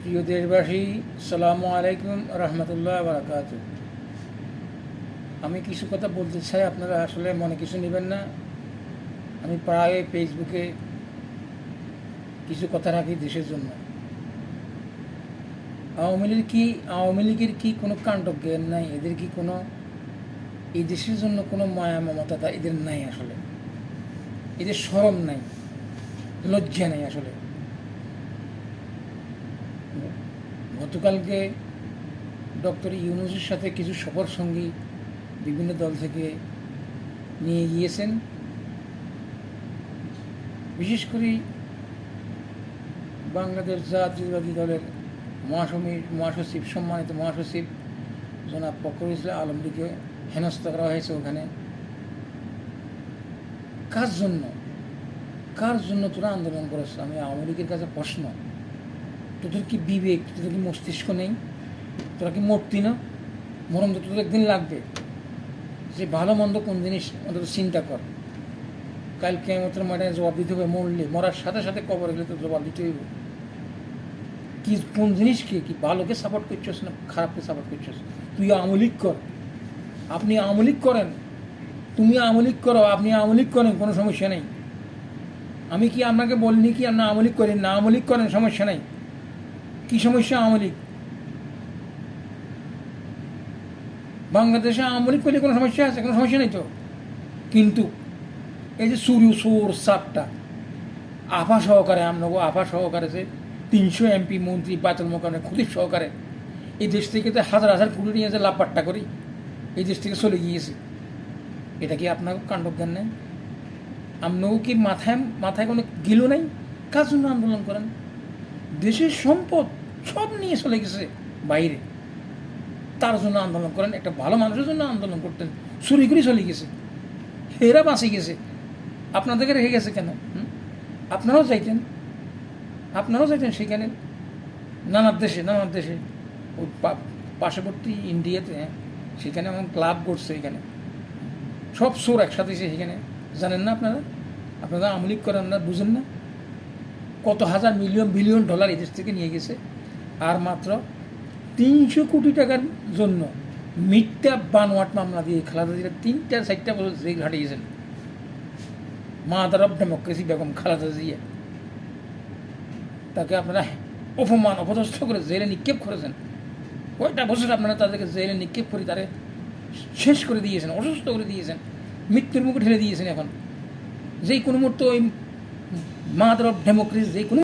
প্রিয় দেশবাসী, আসসালামু আলাইকুম রহমতুল্লাহ বারাকাতু। আমি কিছু কথা বলতে চাই, আপনারা আসলে মনে কিছু নেবেন না। আমি প্রায় ফেসবুকে কিছু কথা রাখি দেশের জন্য। আওয়ামী লীগের কি কোনো কাণ্ডজ্ঞান নাই? এদের কি কোনো এই দেশের জন্য কোনো মায়া মমতা এদের নাই? আসলে এদের শরম নাই, লজ্জা নাই। আসলে গতকালকে ডক্টর ইউনূসের সাথে কিছু সফর সঙ্গী বিভিন্ন দল থেকে নিয়ে গিয়েছেন। বিশেষ করে বাংলাদেশ জাতীয়তাবাদী দলের মহাসচিব সম্মানিত মহাসচিব জনাব ফখরুল ইসলাম আলমগীরকে হেনস্থা করা হয়েছে ওখানে। কার জন্য তোরা আন্দোলন করেছ? আমি আওয়ামী লীগের কাছে প্রশ্ন, তোদের কি বিবেক, তোদের কি মস্তিষ্ক নেই? তোরা কি মরতি না? মরণ তো তোদের একদিন লাগবে। যে ভালো মন্দ কোন জিনিস অন্তত চিন্তা কর। কাল কিয়ামতের ময়দানে জবাব দিতে হবে। মরার সাথে সাথে কবরে গেলে তো জবাব দিতে হইব। কি কোন জিনিসকে, কি ভালোকে সাপোর্ট করছিস না খারাপকে সাপোর্ট করছিস? তুই আওয়ামী লীগ কর, আপনি আওয়ামী লীগ করেন, তুমি আওয়ামী লীগ করো, আপনি আওয়ামী লীগ করেন, কোনো সমস্যা নেই। আমি কি আপনাকে বলিনি কি আপনি আওয়ামী লীগ করেন না? আওয়ামী লীগ করেন, সমস্যা নেই। কি সমস্যা? আওয়ামী লীগ বাংলাদেশে আওয়ামী লীগ করলে কোনো সমস্যা আছে? কোনো সমস্যা নেই তো। কিন্তু এই যে সুর সাপটা আফা সহকারে, আফা সহকারে যে 300 এমপি মন্ত্রী বাচল মোকামে খুদির সহকারে এই দেশ থেকে তো হাজার হাজার কোটি নিয়ে যে লাভবাট্টা করি এই দেশ থেকে চলে গিয়েছে। এটা কি আপনাকে কাণ্ডজ্ঞান নেই? আপনাকেও কি মাথায় কোনো গিলো নেই? কার জন্য আন্দোলন করেন? দেশের সম্পদ সব নিয়ে চলে গেছে বাইরে, তার জন্য আন্দোলন করেন? একটা ভালো মানুষের জন্য আন্দোলন করতেন, চুরি করে চলে গেছে, এরা বাঁচে গেছে, আপনাদেরকে রেখে গেছে কেন? আপনারাও যাইতেন সেখানে, নানান দেশে ওই পার্শ্ববর্তী ইন্ডিয়াতে, সেখানে এমন ক্লাব করছে, এখানে সব চোর একসাথে সেখানে। জানেন না আপনারা আওয়ামী লীগ করেন না, বুঝেন না? কত হাজার বিলিয়ন ডলার এই দেশ থেকে নিয়ে গেছে, আর মাত্র 300 কোটি টাকার জন্য মিথ্যা বানোয়াট মামলা দিয়ে খালেদা জিয়া 3-4 বছর জেল হাঁটিয়েছেন। Mother of democracy Begum Khaleda Zia, তাকে আপনারা অপদস্থ করে জেলে নিক্ষেপ করেছেন। কয়টা বছর আপনারা তাদেরকে জেলে নিক্ষেপ করে তারে শেষ করে দিয়েছেন, অসুস্থ করে দিয়েছেন, মৃত্যুর মুখে ঠেলে দিয়েছেন। এখন যেই কোনো মুহূর্তে ওই মাদার অফ ডেমোক্রেসি, যেই কোনো